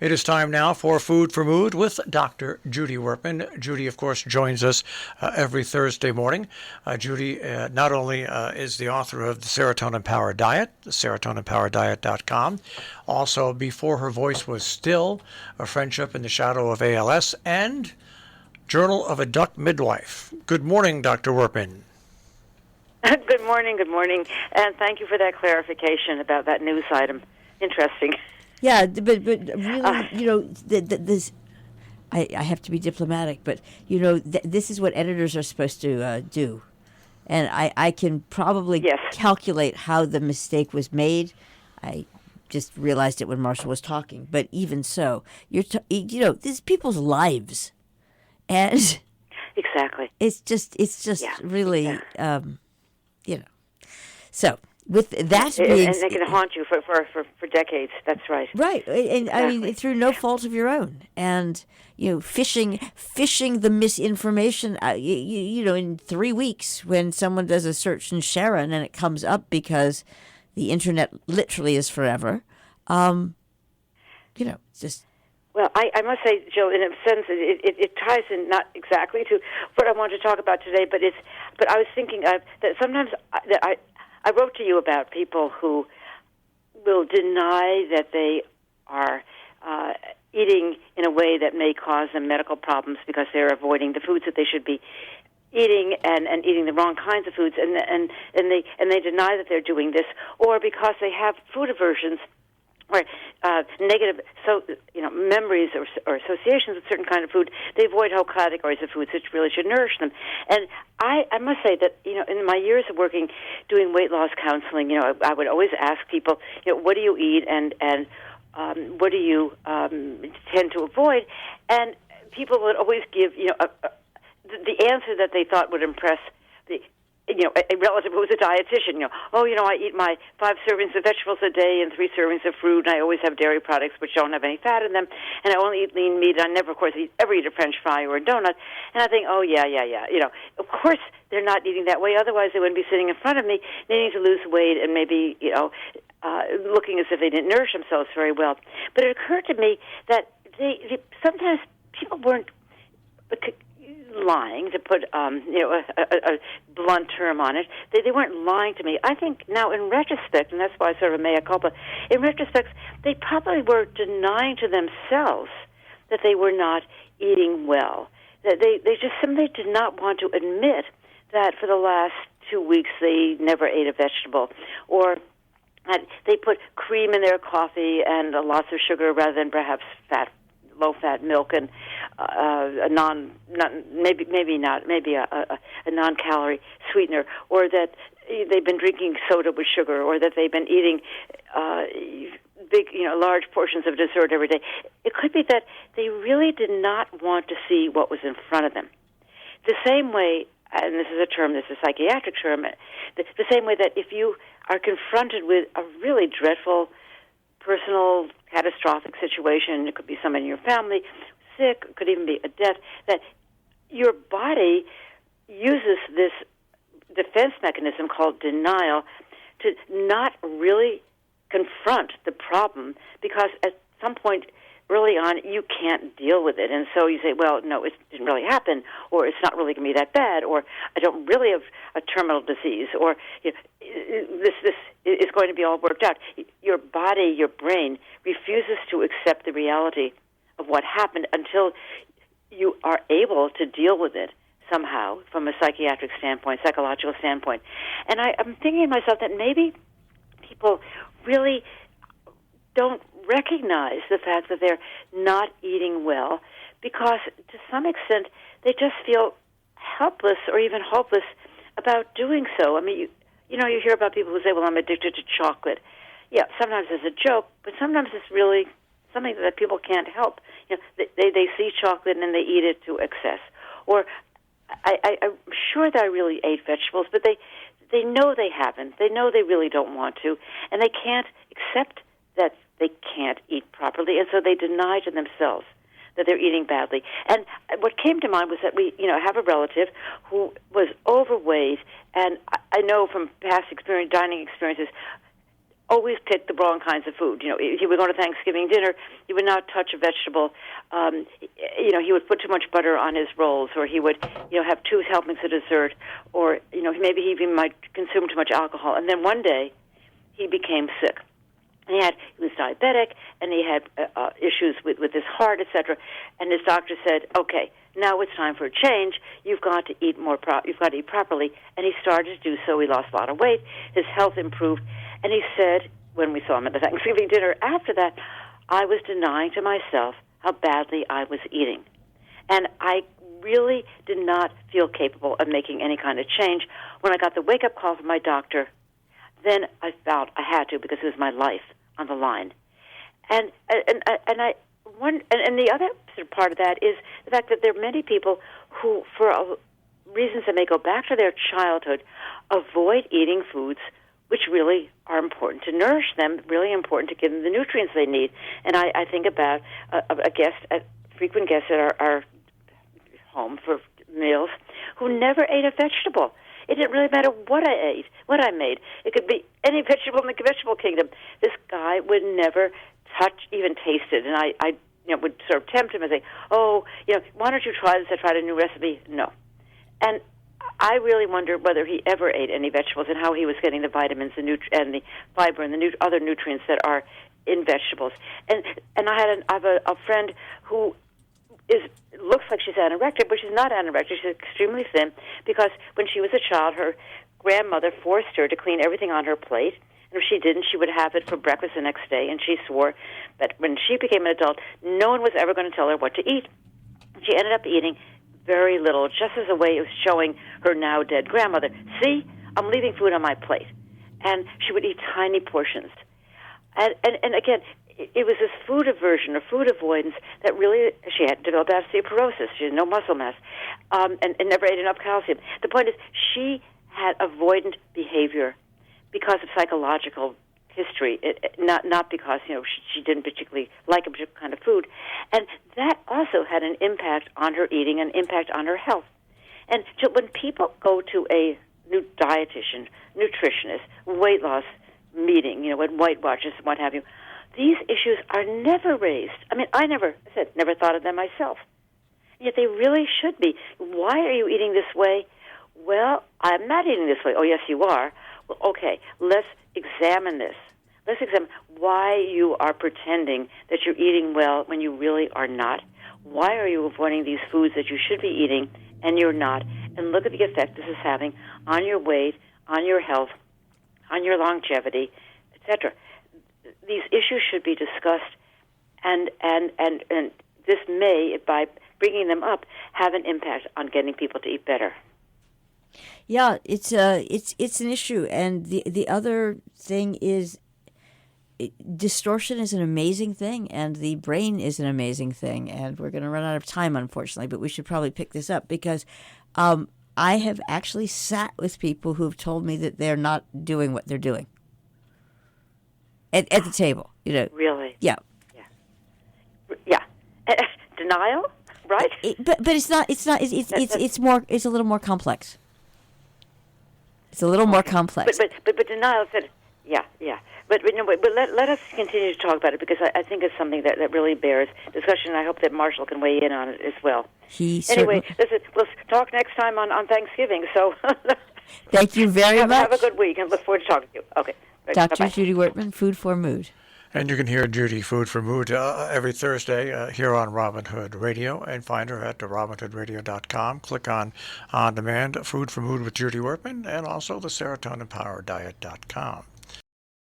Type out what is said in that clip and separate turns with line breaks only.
It is time now for Food for Mood with Dr. Judy Wurtman. Judy, of course, joins us every Thursday morning. Judy not only is the author of the Serotonin Power Diet, serotoninpowerdiet.com, also Before Her Voice Was Still, A Friendship in the Shadow of ALS, and Journal of a Duck Midwife. Good morning, Dr. Wurtman.
Good morning, and thank you for that clarification about that news item. Interesting.
Yeah, but really, this. I have to be diplomatic, but this is what editors are supposed to do, and I can probably calculate how the mistake was made. I just realized it when Marshall was talking, but even so, this is people's lives, and
exactly,
it's just really, So with that being,
and they can haunt you for decades. That's right.
Right, and exactly. I mean through no fault of your own, and fishing the misinformation. In 3 weeks, when someone does a search in Sharon and it comes up because the internet literally is forever. It's just.
Well, I must say, Jill, in a sense, it ties in not exactly to what I want to talk about today, but I was thinking that sometimes I wrote to you about people who will deny that they are eating in a way that may cause them medical problems because they're avoiding the foods that they should be eating and eating the wrong kinds of foods, and they deny that they're doing this, or because they have food aversions or negative memories or associations with certain kind of food, they avoid whole categories of foods which really should nourish them. And I must say that in my years of working doing weight loss counseling, I would always ask people, what do you eat and what do you tend to avoid? And people would always give the answer that they thought would impress a relative who was a dietitian. I eat my 5 servings of vegetables a day and 3 servings of fruit, and I always have dairy products which don't have any fat in them, and I only eat lean meat. I never, of course, ever eat a French fry or a donut. And I think, of course they're not eating that way. Otherwise, they wouldn't be sitting in front of me needing to lose weight and maybe, looking as if they didn't nourish themselves very well. But it occurred to me that they sometimes people weren't lying, to put a blunt term on it. They weren't lying to me. I think now in retrospect, and that's why I sort of mea culpa, in retrospect, they probably were denying to themselves that they were not eating well. That they just simply did not want to admit that for the last 2 weeks they never ate a vegetable, or that they put cream in their coffee and lots of sugar rather than perhaps low-fat milk and a non-calorie sweetener, or that they've been drinking soda with sugar, or that they've been eating large portions of dessert every day. It could be that they really did not want to see what was in front of them. The same way, and this is a psychiatric term, the same way that if you are confronted with a really dreadful personal, catastrophic situation, it could be someone in your family sick, it could even be a death, that your body uses this defense mechanism called denial to not really confront the problem, because at some point early on you can't deal with it, and so you say, well, no, it didn't really happen, or it's not really going to be that bad, or I don't really have a terminal disease, or this is going to be all worked out. Your body, your brain, refuses to accept the reality of what happened until you are able to deal with it somehow from a psychiatric standpoint, psychological standpoint. And I'm thinking to myself that maybe people really don't recognize the fact that they're not eating well, because to some extent they just feel helpless or even hopeless about doing so. I mean, you hear about people who say, well, I'm addicted to chocolate. Yeah, sometimes it's a joke, but sometimes it's really something that people can't help. They see chocolate and they eat it to excess. Or I'm sure that I really ate vegetables, but they know they haven't. They know they really don't want to, and they can't accept that they can't eat properly, and so they deny to themselves that they're eating badly. And what came to mind was that we, have a relative who was overweight, and I know from past dining experiences, always picked the wrong kinds of food. If he would go to Thanksgiving dinner, he would not touch a vegetable. He would put too much butter on his rolls, or he would, have 2 helpings of dessert, or, maybe he even might consume too much alcohol. And then one day, he became sick. He was diabetic, and he had issues with his heart, etc. And his doctor said, "Okay, now it's time for a change. You've got to eat more. You've got to eat properly." And he started to do so. He lost a lot of weight. His health improved. And he said, when we saw him at the Thanksgiving dinner after that, "I was denying to myself how badly I was eating, and I really did not feel capable of making any kind of change." When I got the wake-up call from my doctor, then I felt I had to, because it was my life on the line. And the other sort of part of that is the fact that there are many people who, for reasons that may go back to their childhood, avoid eating foods which really are important to nourish them, really important to give them the nutrients they need. And I think about a frequent guest at our home for meals, who never ate a vegetable. It didn't really matter what I ate, what I made. It could be any vegetable in the vegetable kingdom. This guy would never even taste it. And I would sort of tempt him and say, "Oh, why don't you try this? I tried a new recipe." No. And I really wonder whether he ever ate any vegetables and how he was getting the vitamins and the fiber and the other nutrients that are in vegetables. And I have a friend who looks like she's anorectic, but she's not anorectic. She's extremely thin, because when she was a child, her grandmother forced her to clean everything on her plate. And if she didn't, she would have it for breakfast the next day. And she swore that when she became an adult, no one was ever going to tell her what to eat. She ended up eating very little, just as a way of showing her now dead grandmother, "See, I'm leaving food on my plate." And she would eat tiny portions. And again, it was this food aversion or food avoidance that really, she had developed osteoporosis. She had no muscle mass, and never ate enough calcium. The point is, she had avoidant behavior because of psychological history, not because she didn't particularly like a particular kind of food. And that also had an impact on her eating, an impact on her health. And so when people go to a new dietitian, nutritionist, weight loss meeting, when Weight Watchers and what have you, these issues are never raised. I mean, I never thought of them myself. Yet they really should be. Why are you eating this way? Well, I'm not eating this way. Oh, yes, you are. Well, okay, let's examine this. Let's examine why you are pretending that you're eating well when you really are not. Why are you avoiding these foods that you should be eating and you're not? And look at the effect this is having on your weight, on your health, on your longevity, etc. These issues should be discussed, and this may, by bringing them up, have an impact on getting people to eat better.
Yeah, it's an issue, and the other thing is, distortion is an amazing thing, and the brain is an amazing thing, and we're going to run out of time, unfortunately, but we should probably pick this up, because I have actually sat with people who've told me that they're not doing what they're doing at the table.
Really?
Yeah.
Denial, right?
But it's not. It's more. It's a little more complex. It's a little more complex.
But denial said, yeah. But let us continue to talk about it, because I think it's something that really bears discussion. And I hope that Marshall can weigh in on it as well. Anyway, we'll talk next time on Thanksgiving. So
thank you very much.
Have a good week, and look forward to talking to you. Okay.
Dr.
Bye-bye.
Judy Wurtman, Food for Mood.
And you can hear Judy, Food for Mood, every Thursday here on Robin Hood Radio, and find her at robinhoodradio.com. Click on demand, Food for Mood with Judy Wurtman, and also the serotonin power diet.com.